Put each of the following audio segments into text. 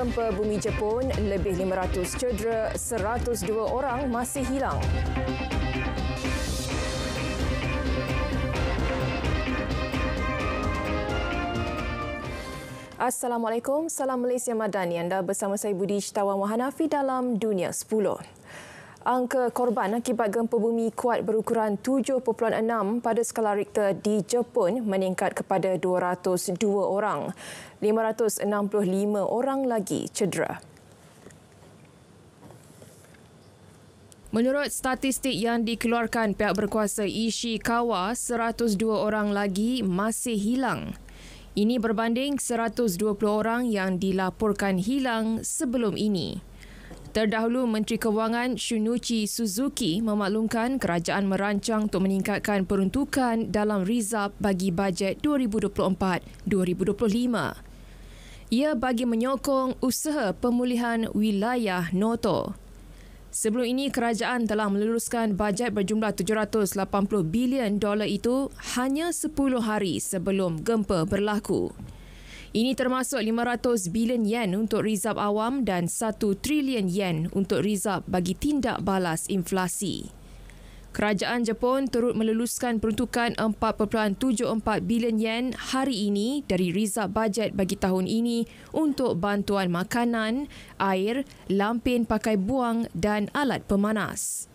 Gempa bumi Jepun, lebih 500 cedera, 102 orang masih hilang. Assalamualaikum, salam Malaysia Madani. Anda bersama saya Budi Tawan Wahanafi dalam Dunia 10. Angka korban akibat gempa bumi kuat berukuran 7.6 pada skala Richter di Jepun meningkat kepada 202 orang. 565 orang lagi cedera. Menurut statistik yang dikeluarkan pihak berkuasa Ishikawa, 102 orang lagi masih hilang. Ini berbanding 120 orang yang dilaporkan hilang sebelum ini. Terdahulu, Menteri Kewangan Shunichi Suzuki memaklumkan kerajaan merancang untuk meningkatkan peruntukan dalam rizab bagi bajet 2024-2025. Ia bagi menyokong usaha pemulihan wilayah Noto. Sebelum ini, kerajaan telah meluluskan bajet berjumlah $780 bilion itu hanya 10 hari sebelum gempa berlaku. Ini termasuk 500 bilion yen untuk rizab awam dan 1 trilion yen untuk rizab bagi tindak balas inflasi. Kerajaan Jepun turut meluluskan peruntukan 4.74 bilion yen hari ini dari rizab bajet bagi tahun ini untuk bantuan makanan, air, lampin pakai buang dan alat pemanas.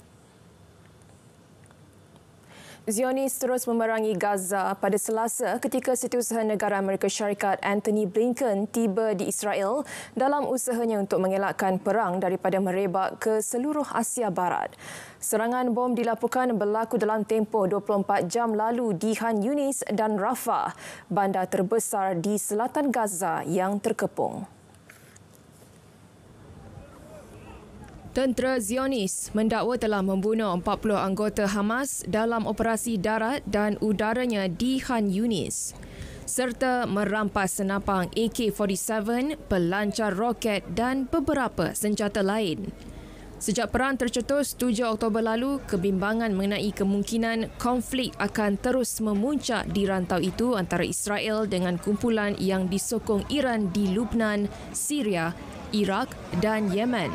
Zionis terus memerangi Gaza pada Selasa ketika Setiausaha Negara Amerika Syarikat Anthony Blinken tiba di Israel dalam usahanya untuk mengelakkan perang daripada merebak ke seluruh Asia Barat. Serangan bom dilaporkan berlaku dalam tempoh 24 jam lalu di Khan Yunis dan Rafah, bandar terbesar di selatan Gaza yang terkepung. Tentera Zionis mendakwa telah membunuh 40 anggota Hamas dalam operasi darat dan udaranya di Khan Yunis serta merampas senapang AK-47, pelancar roket dan beberapa senjata lain. Sejak perang tercetus 7 Oktober lalu, kebimbangan mengenai kemungkinan konflik akan terus memuncak di rantau itu antara Israel dengan kumpulan yang disokong Iran di Lubnan, Syria, Iraq dan Yemen.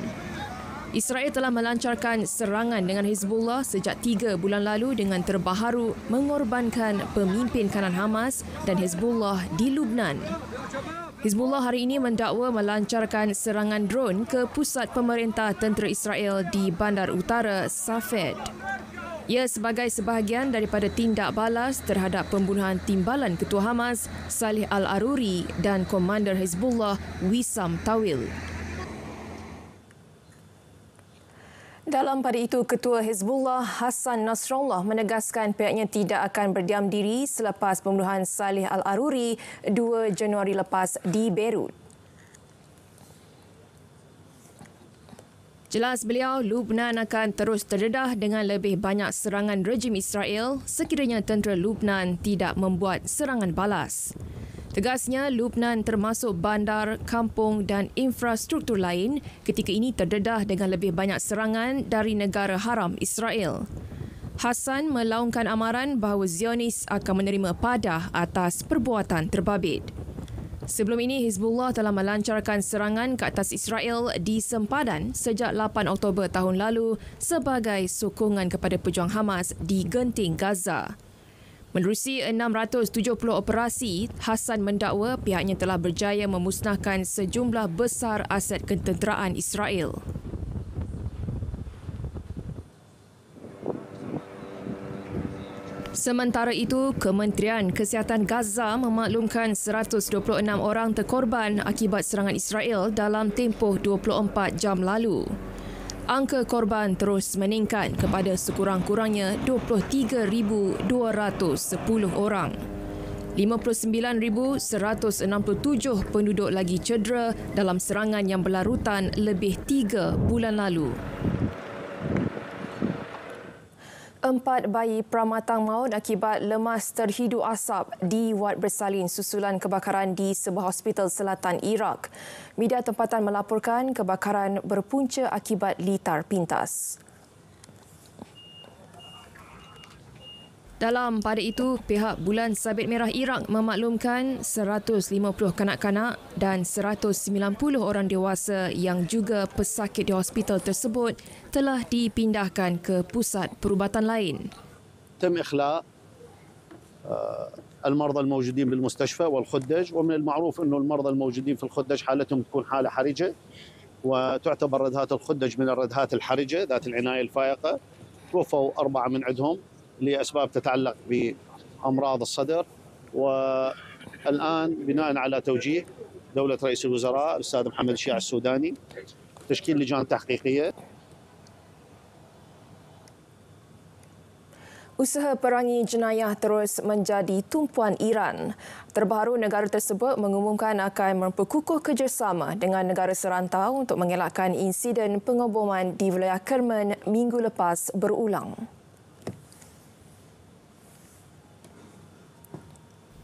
Israel telah melancarkan serangan dengan Hezbollah sejak 3 bulan lalu dengan terbaharu mengorbankan pemimpin kanan Hamas dan Hezbollah di Lubnan. Hezbollah hari ini mendakwa melancarkan serangan drone ke pusat pemerintah tentera Israel di bandar utara Safed. Ia sebagai sebahagian daripada tindak balas terhadap pembunuhan timbalan Ketua Hamas Salih Al-Aruri dan Komander Hezbollah Wissam Tawil. Dalam pada itu, Ketua Hezbollah Hassan Nasrallah menegaskan pihaknya tidak akan berdiam diri selepas pembunuhan Salih Al-Aruri 2 Januari lepas di Beirut. Jelas beliau, Lubnan akan terus terdedah dengan lebih banyak serangan rejim Israel sekiranya tentera Lubnan tidak membuat serangan balas. Tegasnya, Lubnan termasuk bandar, kampung dan infrastruktur lain ketika ini terdedah dengan lebih banyak serangan dari negara haram Israel. Hassan melaungkan amaran bahawa Zionis akan menerima padah atas perbuatan terbabit. Sebelum ini, Hezbollah telah melancarkan serangan ke atas Israel di sempadan sejak 8 Oktober tahun lalu sebagai sokongan kepada pejuang Hamas di genting Gaza. Menerusi 670 operasi, Hassan mendakwa pihaknya telah berjaya memusnahkan sejumlah besar aset ketenteraan Israel. Sementara itu, Kementerian Kesihatan Gaza memaklumkan 126 orang terkorban akibat serangan Israel dalam tempoh 24 jam lalu. Angka korban terus meningkat kepada sekurang-kurangnya 23,210 orang. 59,167 penduduk lagi cedera dalam serangan yang berlarutan lebih 3 bulan lalu. 4 bayi pramatang maut akibat lemas terhidu asap di wad bersalin susulan kebakaran di sebuah hospital selatan Iraq. Media tempatan melaporkan kebakaran berpunca akibat litar pintas. Dalam pada itu, pihak Bulan Sabit Merah Iraq memaklumkan 150 kanak-kanak dan 190 orang dewasa yang juga pesakit di hospital tersebut telah dipindahkan ke pusat perubatan lain. تم إخلاء المرضى الموجودين بالمستشفى والخدج، ومن المعروف أنه المرضى الموجودين في الخدج حالتهم تكون حالة حرجة، وتعتبر ردهات الخدج من الردهات الحرجة ذات العناية الفائقة. توفوا 4 من عندهم لأسباب تتعلق بأمراض الصدر، والآن بناء على توجيه دولة رئيس الوزراء الأستاذ محمد الشيع السوداني تشكيل لجان تحقيقية. Usaha perangi jenayah terus menjadi tumpuan Iran. Terbaru, negara tersebut mengumumkan akan memperkukuh kerjasama dengan negara serantau untuk mengelakkan insiden pengoboman di wilayah Kerman minggu lepas berulang.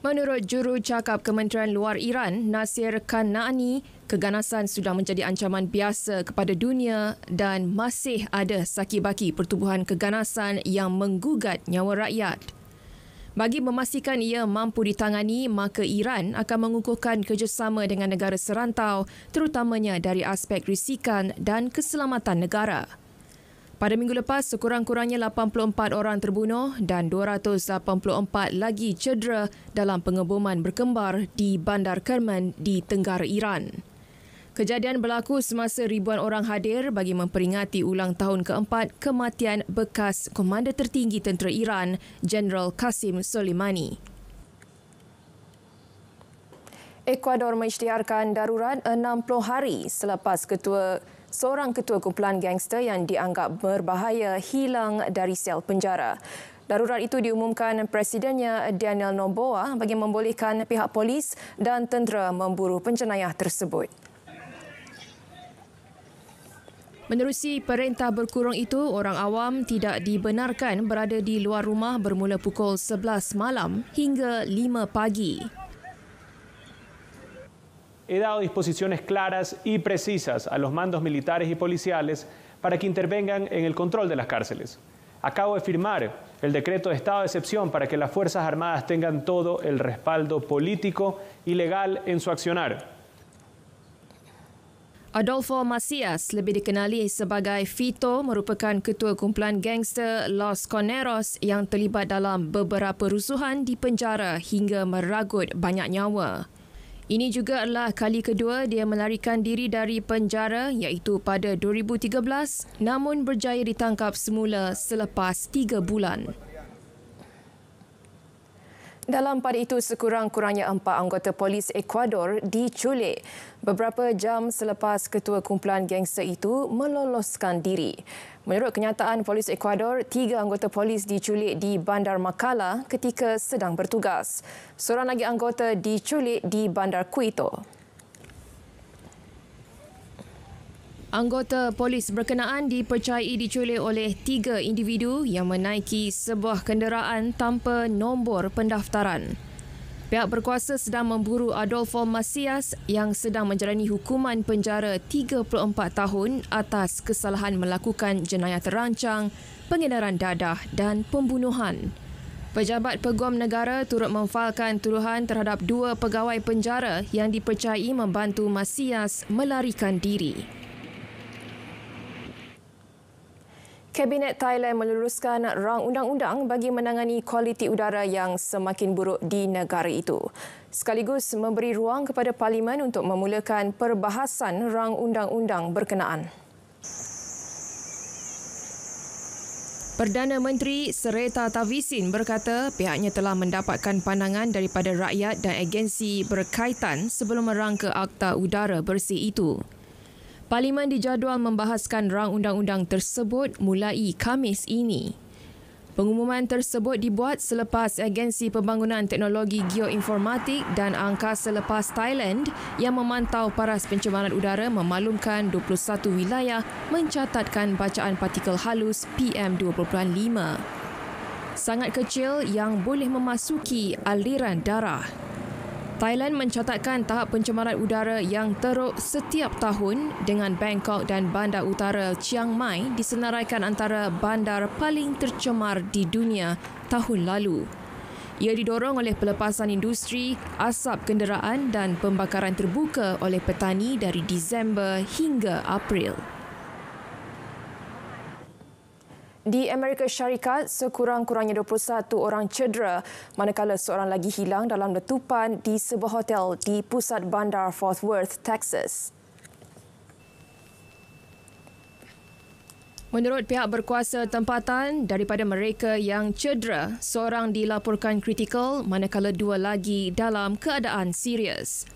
Menurut jurucakap Kementerian Luar Iran, Nasir Kanani, keganasan sudah menjadi ancaman biasa kepada dunia dan masih ada saki-baki pertubuhan keganasan yang menggugat nyawa rakyat. Bagi memastikan ia mampu ditangani, maka Iran akan mengukuhkan kerjasama dengan negara serantau, terutamanya dari aspek risikan dan keselamatan negara. Pada minggu lepas, sekurang-kurangnya 84 orang terbunuh dan 284 lagi cedera dalam pengeboman berkembar di Bandar Kerman di tenggara Iran. Kejadian berlaku semasa ribuan orang hadir bagi memperingati ulang tahun keempat kematian bekas Komander Tertinggi Tentera Iran, Jeneral Qasim Soleimani. Ekuador mengisytiharkan darurat 60 hari selepas seorang ketua kumpulan gangster yang dianggap berbahaya hilang dari sel penjara. Darurat itu diumumkan Presidennya Daniel Noboa bagi membolehkan pihak polis dan tentera memburu penjenayah tersebut. Menerusi perintah berkurung itu, orang awam tidak dibenarkan berada di luar rumah bermula pukul 11 malam hingga 5 pagi. He dado disposiciones claras y precisas a los mandos militares y policiales para que intervengan en el control de las cárceles. Acabo de firmar el decreto de estado de excepción para que las Fuerzas Armadas tengan todo el respaldo político y legal en su accionar. Adolfo Macias, lebih dikenali sebagai Fito, merupakan ketua kumpulan gangster Los Coneros yang terlibat dalam beberapa rusuhan di penjara hingga meragut banyak nyawa. Ini juga adalah kali kedua dia melarikan diri dari penjara iaitu pada 2013 namun berjaya ditangkap semula selepas 3 bulan. Dalam pada itu, sekurang-kurangnya 4 anggota polis Ekuador diculik beberapa jam selepas ketua kumpulan gangster itu meloloskan diri. Menurut kenyataan polis Ekuador, 3 anggota polis diculik di Bandar Makala ketika sedang bertugas. Seorang lagi anggota diculik di Bandar Quito. Anggota polis berkenaan dipercayai diculik oleh 3 individu yang menaiki sebuah kenderaan tanpa nombor pendaftaran. Pihak berkuasa sedang memburu Adolfo Macias yang sedang menjalani hukuman penjara 34 tahun atas kesalahan melakukan jenayah terancang, pengedaran dadah dan pembunuhan. Pejabat Peguam Negara turut memfailkan tuduhan terhadap 2 pegawai penjara yang dipercayai membantu Macias melarikan diri. Kabinet Thailand meluluskan rang undang-undang bagi menangani kualiti udara yang semakin buruk di negara itu. Sekaligus memberi ruang kepada Parlimen untuk memulakan perbahasan rang undang-undang berkenaan. Perdana Menteri Srettha Thavisin berkata pihaknya telah mendapatkan pandangan daripada rakyat dan agensi berkaitan sebelum merangka Akta Udara Bersih itu. Parlimen dijadual membahaskan rang undang-undang tersebut mulai Khamis ini. Pengumuman tersebut dibuat selepas Agensi Pembangunan Teknologi Geoinformatik dan Angkasa Lepas Thailand yang memantau paras pencemaran udara memaklumkan 21 wilayah mencatatkan bacaan partikel halus PM2.5. Sangat kecil yang boleh memasuki aliran darah. Thailand mencatatkan tahap pencemaran udara yang teruk setiap tahun dengan Bangkok dan bandar utara Chiang Mai disenaraikan antara bandar paling tercemar di dunia tahun lalu. Ia didorong oleh pelepasan industri, asap kenderaan dan pembakaran terbuka oleh petani dari Disember hingga April. Di Amerika Syarikat, sekurang-kurangnya 21 orang cedera manakala seorang lagi hilang dalam letupan di sebuah hotel di pusat bandar Fort Worth, Texas. Menurut pihak berkuasa tempatan, daripada mereka yang cedera, seorang dilaporkan kritikal manakala dua lagi dalam keadaan serius.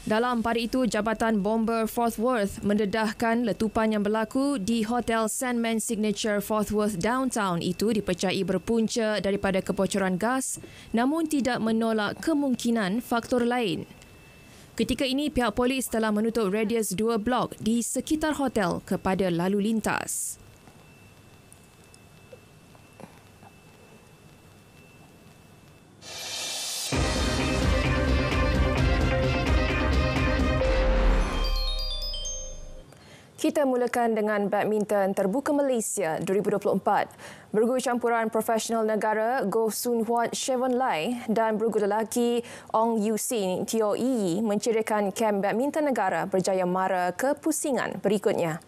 Dalam pada itu, Jabatan Bomber Fort Worth mendedahkan letupan yang berlaku di Hotel Sandman Signature Fort Worth Downtown itu dipercayai berpunca daripada kebocoran gas, namun tidak menolak kemungkinan faktor lain. Ketika ini, pihak polis telah menutup radius 2 blok di sekitar hotel kepada lalu lintas. Kita mulakan dengan badminton terbuka Malaysia 2024. Bergu campuran profesional negara Goh Soon Huat Chevon Lai dan bergu lelaki Ong Yu Sin Teo Yi menceriakan kem badminton negara berjaya mara ke pusingan berikutnya.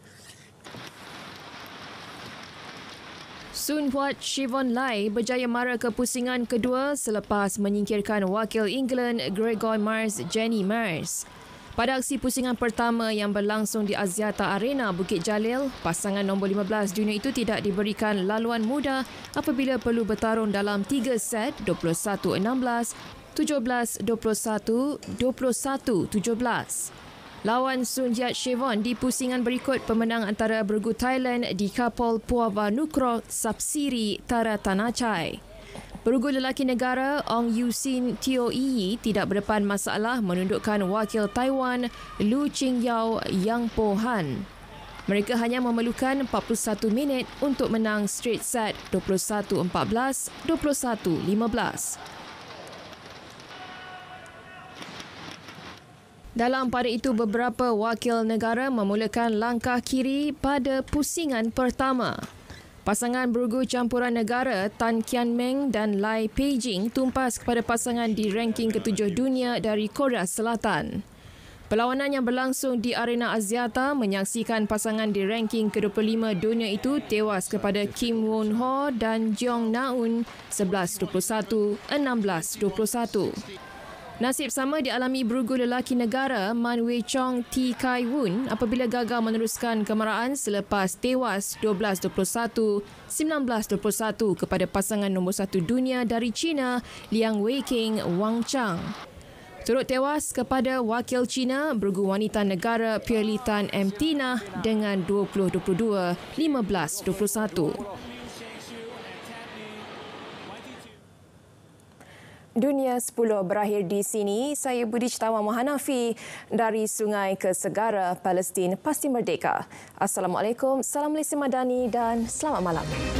Soon Huat Chevon Lai berjaya mara ke pusingan kedua selepas menyingkirkan wakil England Gregor Mars Jenny Mars. Pada aksi pusingan pertama yang berlangsung di Axiata Arena Bukit Jalil, pasangan nombor 15 dunia itu tidak diberikan laluan mudah apabila perlu bertarung dalam 3 set 21-16, 17-21, 21-17. Lawan Soon Huat Chevon di pusingan berikut pemenang antara bergu Thailand di Kapol Puava Nukro Sapsiri Taratanachai. Bergu lelaki negara Ong Yu Sin Teo Yi tidak berdepan masalah menundukkan wakil Taiwan Lu Qingyao Yang Po Han. Mereka hanya memerlukan 41 minit untuk menang straight set 21-14, 21-15. Dalam pada itu, beberapa wakil negara memulakan langkah kiri pada pusingan pertama. Pasangan bergu campuran negara Tan Kian Meng dan Lai Peijing tumpas kepada pasangan di ranking ke-7 dunia dari Korea Selatan. Perlawanan yang berlangsung di Arena Axiata menyaksikan pasangan di ranking ke-25 dunia itu tewas kepada Kim Won Ho dan Jeong Naun 11-21, 16-21. Nasib sama dialami bergu lelaki negara Man Wei Chong T Kai Woon apabila gagal meneruskan kemaraan selepas tewas 12-21, 19-21 kepada pasangan nombor 1 dunia dari China Liang Weiqing Wang Chang. Turut tewas kepada wakil China bergu wanita negara Pierre Tan M Tina dengan 20-22, 15-21. Dunia 10 berakhir di sini. Saya Budi Citawa Mahanafi dari Sungai ke Segara, Palestin pasti merdeka. Assalamualaikum, salam Malaysia Madani dan selamat malam.